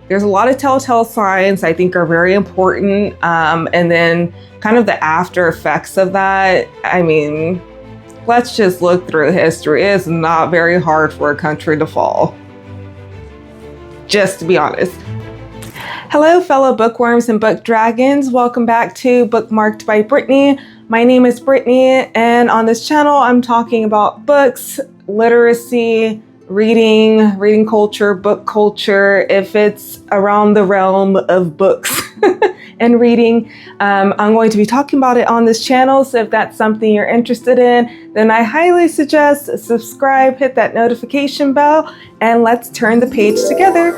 There's a lot of telltale signs I think are very important. And then kind of the after effects of that. I mean, let's just look through history. It's not very hard for a country to fall. Just to be honest. Hello, fellow bookworms and book dragons. Welcome back to Bookmarked by Brittany. My name is Brittany, and on this channel, I'm talking about books, literacy, reading culture, book culture, if it's around the realm of books and reading. I'm going to be talking about it on this channel, so if that's something you're interested in, then I highly suggest subscribe, hit that notification bell, and let's turn the page together.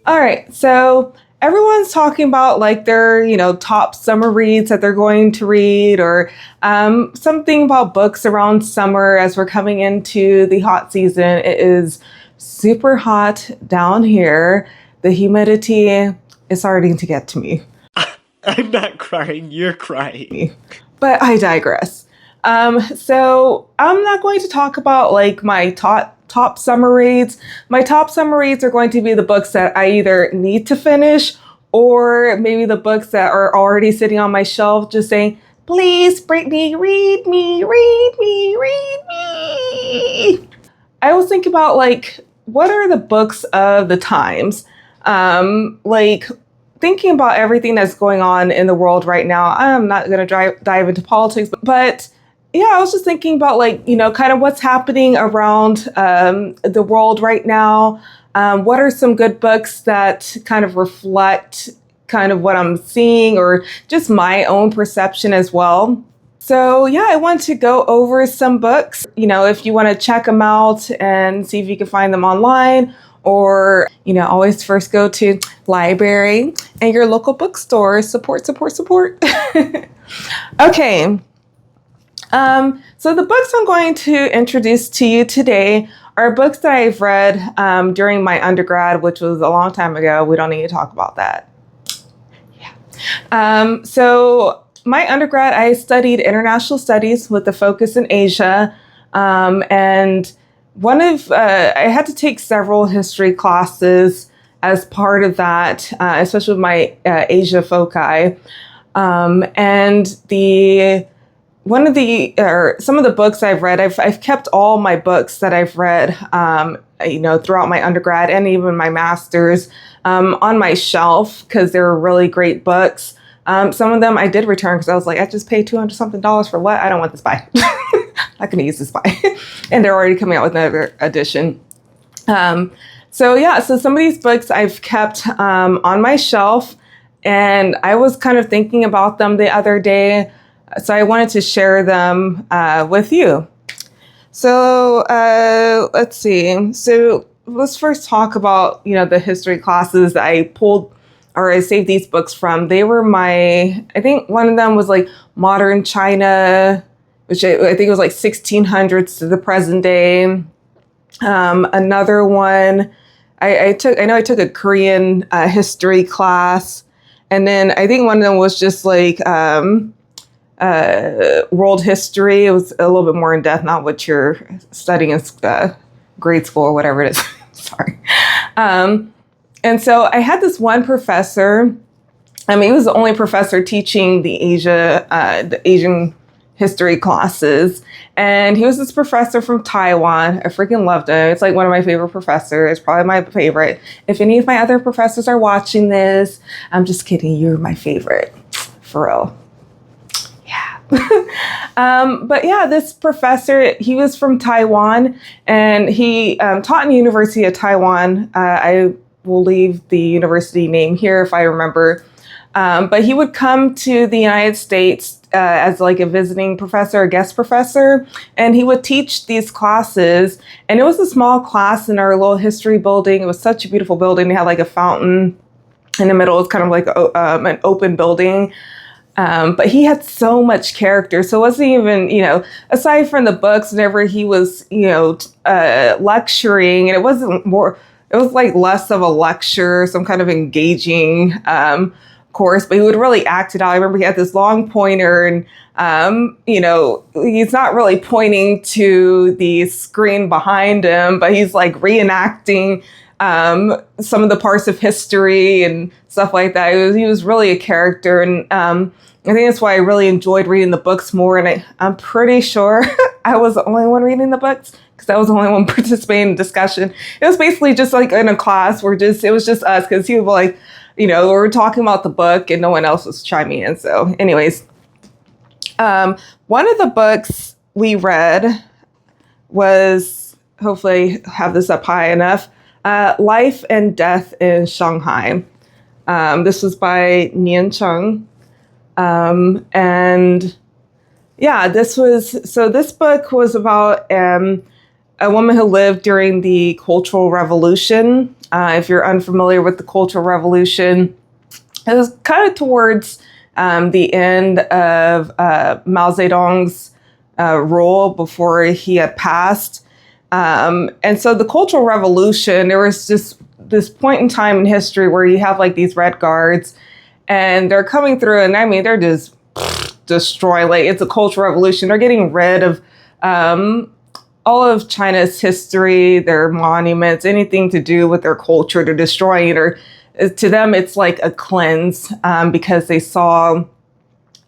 All right, so everyone's talking about like their, top summer reads that they're going to read, or something about books around summer as we're coming into the hot season. It is super hot down here. The humidity is starting to get to me. I'm not crying, you're crying. But I digress. So I'm not going to talk about like my top summer reads. My top summer reads are going to be the books that I either need to finish, or maybe the books that are already sitting on my shelf just saying, please, Brittany, read me, read me, read me. I was thinking about like, what are the books of the times? Like thinking about everything that's going on in the world right now. I'm not going to dive into politics, but yeah, I was just thinking about like, kind of what's happening around the world right now. What are some good books that kind of reflect kind of what I'm seeing, or just my own perception as well. So yeah, I want to go over some books. If you want to check them out and see if you can find them online, or, always first go to library and your local bookstore. Support. Okay. So the books I'm going to introduce to you today are books that I've read during my undergrad, which was a long time ago. We don't need to talk about that. Yeah. So my undergrad, I studied international studies with a focus in Asia. And I had to take several history classes as part of that, especially with my Asia foci. And some of the books I've read, I've kept all my books that I've read, throughout my undergrad and even my master's, on my shelf because they were really great books. Some of them I did return because I was like, I just paid $200 something for what? I don't want this by. I can use this by. And they're already coming out with another edition. So some of these books I've kept on my shelf, and I was kind of thinking about them the other day. So I wanted to share them with you. So let's see. So let's first talk about, the history classes that I pulled, or I saved these books from. They were I think one of them was like Modern China, which I think it was like 1600s to the present day. Another one, I took a Korean history class. And then I think one of them was just like world history. It was a little bit more in depth, not what you're studying in grade school or whatever it is. Sorry. And so I had this one professor. He was the only professor teaching the Asian history classes. And he was this professor from Taiwan. I freaking loved him. It's like one of my favorite professors, probably my favorite. If any of my other professors are watching this, I'm just kidding. You're my favorite. For real. But yeah, this professor, he was from Taiwan, and he taught in the University of Taiwan. I will leave the university name here if I remember. But he would come to the United States as like a visiting professor, a guest professor, and he would teach these classes. And it was a small class in our little history building. It was such a beautiful building. They had like a fountain in the middle. It's kind of like an open building. But he had so much character. So it wasn't even, aside from the books, whenever he was, lecturing, and it was like less of a lecture, some kind of engaging course, but he would really act it out. I remember he had this long pointer, and he's not really pointing to the screen behind him, but he's like reenacting some of the parts of history and stuff like that. He was really a character, and I think that's why I really enjoyed reading the books more. And I'm pretty sure I was the only one reading the books because I was the only one participating in the discussion. It was basically just like in a class where it was just us, because he was like, we were talking about the book and no one else was chiming in. So anyways, one of the books we read was, hopefully I have this up high enough, Life and Death in Shanghai. This was by Nian Cheng. And yeah, this book was about a woman who lived during the Cultural Revolution. If you're unfamiliar with the Cultural Revolution, it was kind of towards the end of Mao Zedong's rule before he had passed. And so the Cultural Revolution, there was just this point in time in history where you have like these Red Guards, and they're coming through, and I mean, they're just destroying. Like, it's a cultural revolution. They're getting rid of all of China's history, their monuments, anything to do with their culture. They're destroying it, or to them, it's like a cleanse, because they saw,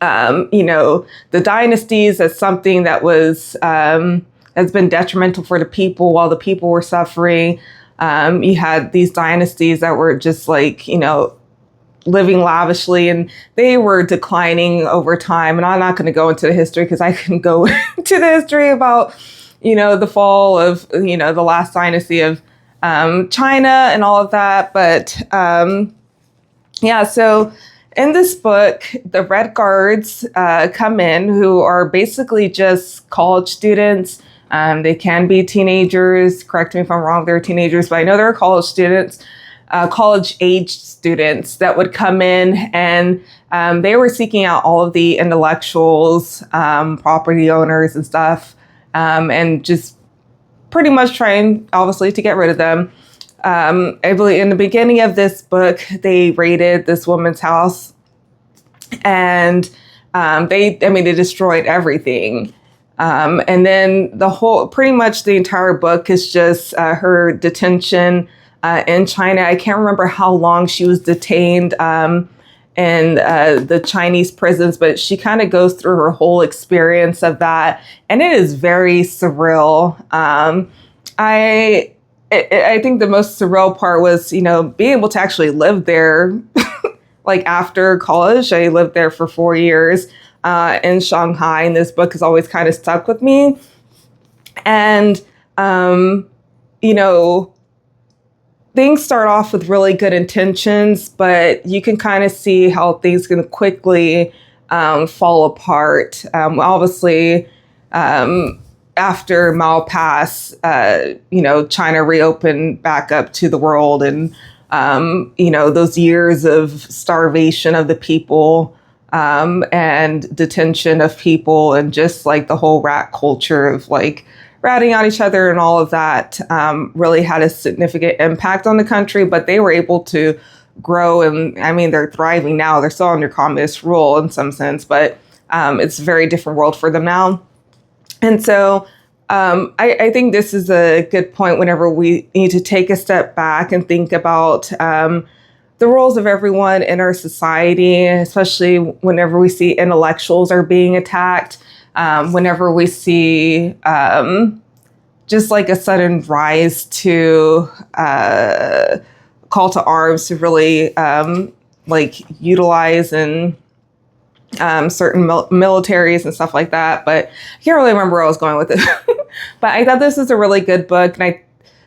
the dynasties as something that was has been detrimental for the people while the people were suffering. You had these dynasties that were just like, living lavishly, and they were declining over time. And I'm not going to go into the history because I can go into the history about, the fall of, the last dynasty of China and all of that. But so in this book, the Red Guards come in, who are basically just college students. They can be teenagers. Correct me if I'm wrong, they're teenagers, but I know they're college students. College-aged students that would come in, and they were seeking out all of the intellectuals, property owners and stuff, and just pretty much trying, obviously, to get rid of them. I believe in the beginning of this book, they raided this woman's house, and they destroyed everything. And then pretty much the entire book is just her detention in China. I can't remember how long she was detained in the Chinese prisons, but she kind of goes through her whole experience of that, and it is very surreal. I think the most surreal part was, being able to actually live there. Like, after college, I lived there for 4 years in Shanghai, and this book has always kind of stuck with me. And things start off with really good intentions, but you can kind of see how things can quickly fall apart. Obviously, after Mao passed, China reopened back up to the world, and those years of starvation of the people, and detention of people, and just like the whole rat culture of like ratting on each other and all of that, really had a significant impact on the country. But they were able to grow, and I mean, they're thriving now. They're still under communist rule in some sense, but it's a very different world for them now. And so I think this is a good point whenever we need to take a step back and think about the roles of everyone in our society, especially whenever we see intellectuals are being attacked, whenever we see just like a sudden rise to call to arms to really utilize and certain militaries and stuff like that. But I can't really remember where I was going with it. But I thought this was a really good book, and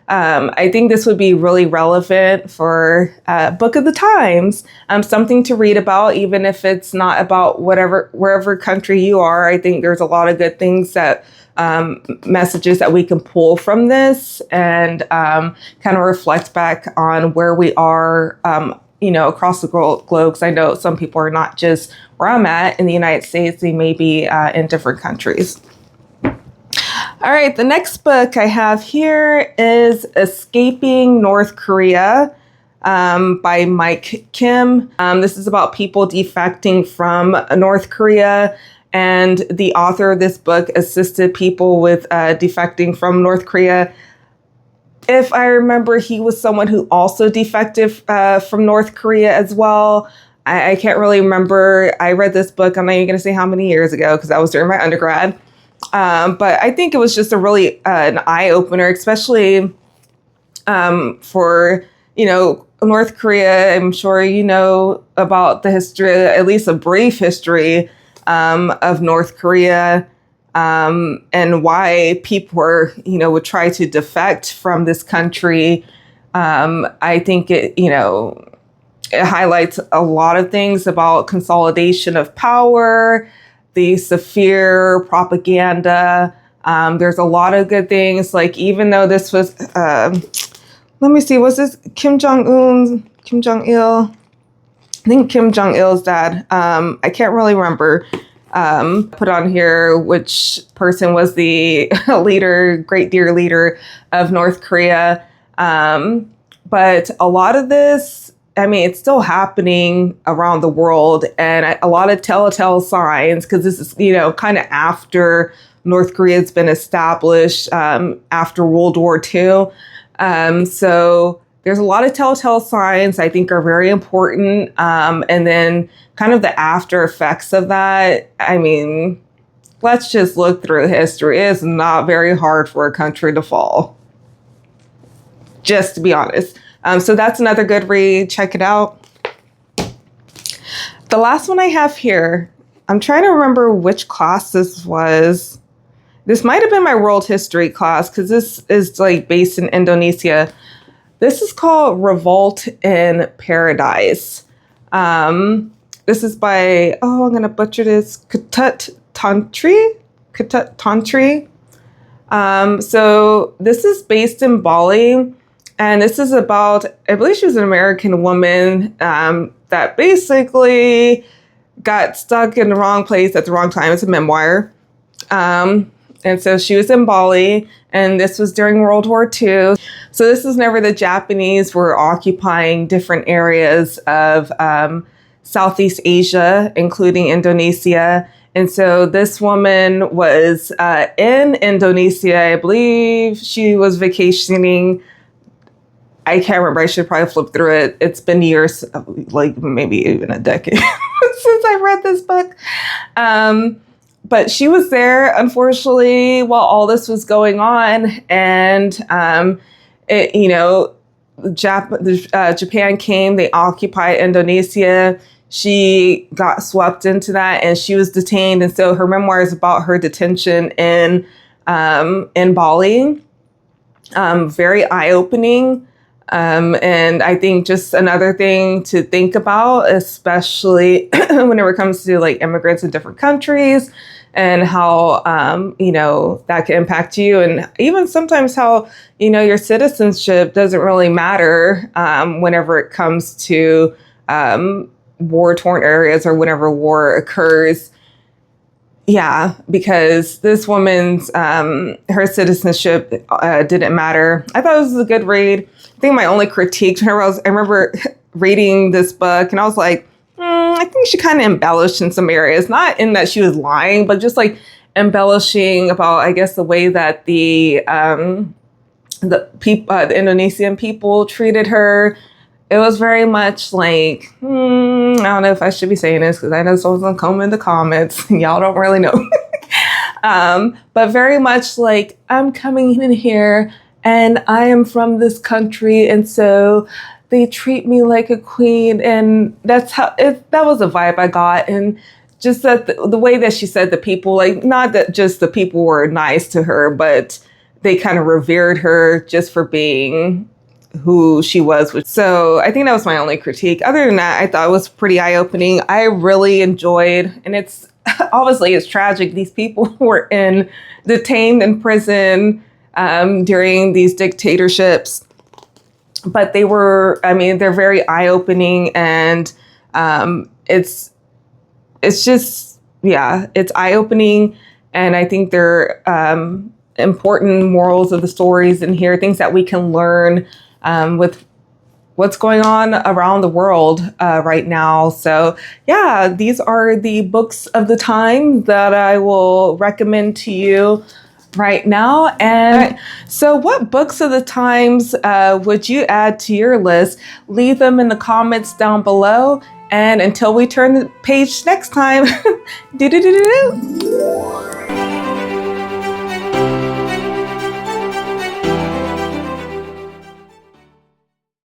I think this would be really relevant for Book of the Times, something to read about, even if it's not about wherever country you are. I think there's a lot of good things that messages that we can pull from this, and kind of reflect back on where we are, across the globe. Because I know some people are not just where I'm at in the United States; they may be in different countries. All right, the next book I have here is Escaping North Korea. by Mike Kim. This is about people defecting from North Korea. And the author of this book assisted people with defecting from North Korea. If I remember, he was someone who also defected from North Korea as well. I can't really remember. I read this book, I'm not even going to say how many years ago, because that was during my undergrad. But I think it was just a really an eye-opener, especially for, North Korea. I'm sure you know about the history, at least a brief history of North Korea, and why people were, would try to defect from this country. I think it highlights a lot of things about consolidation of power, the severe propaganda. There's a lot of good things. Like, even though this was, let me see, was this Kim Jong-il? I think Kim Jong-il's dad. I can't really remember. Put on here which person was the great dear leader of North Korea. But a lot of this, it's still happening around the world, and a lot of telltale signs, because this is, kind of after North Korea's been established, after World War II. So there's a lot of telltale signs I think are very important. And then kind of the after effects of that. Let's just look through history. It's not very hard for a country to fall, just to be honest. So that's another good read. Check it out. The last one I have here, I'm trying to remember which class this was. This might have been my world history class, because this is based in Indonesia. This is called Revolt in Paradise. This is by, I'm going to butcher this, Ketut Tantri. So this is based in Bali. And this is about, I believe she was an American woman that basically got stuck in the wrong place at the wrong time. It's a memoir. And so she was in Bali, and this was during World War II. So this is whenever the Japanese were occupying different areas of Southeast Asia, including Indonesia. And so this woman was in Indonesia. I believe she was vacationing. I can't remember. I should probably flip through it. It's been years, maybe even a decade since I read this book. But she was there, unfortunately, while all this was going on. And, Japan came, they occupied Indonesia. She got swept into that, and she was detained. And so her memoir is about her detention in Bali. Very eye-opening. And I think just another thing to think about, especially whenever it comes to immigrants in different countries, and how, that can impact you. And even sometimes how, your citizenship doesn't really matter whenever it comes to war-torn areas, or whenever war occurs. Yeah, because this woman's, her citizenship didn't matter. I thought it was a good read. I think my only critique, I remember reading this book, and I was like, I think she kind of embellished in some areas. Not in that she was lying, but just embellishing about, I guess, the way that the people, the Indonesian people treated her. It was very much I don't know if I should be saying this, because I know someone's gonna come in the comments and y'all don't really know. But very much I'm coming in here and I am from this country, and so they treat me like a queen. And that's how that was a vibe I got. And just that the way that she said the people, not that just the people were nice to her, but they kind of revered her just for being who she was. So I think that was my only critique. Other than that, I thought it was pretty eye-opening. I really enjoyed, and it's obviously it's tragic. These people were detained in prison during these dictatorships, but they were, they're very eye-opening, and it's just, it's eye-opening. And I think they're important morals of the stories in here, things that we can learn with what's going on around the world right now. So yeah, these are the books of the time that I will recommend to you right now. And so what books of the times would you add to your list? Leave them in the comments down below. And until we turn the page next time, do do do do do.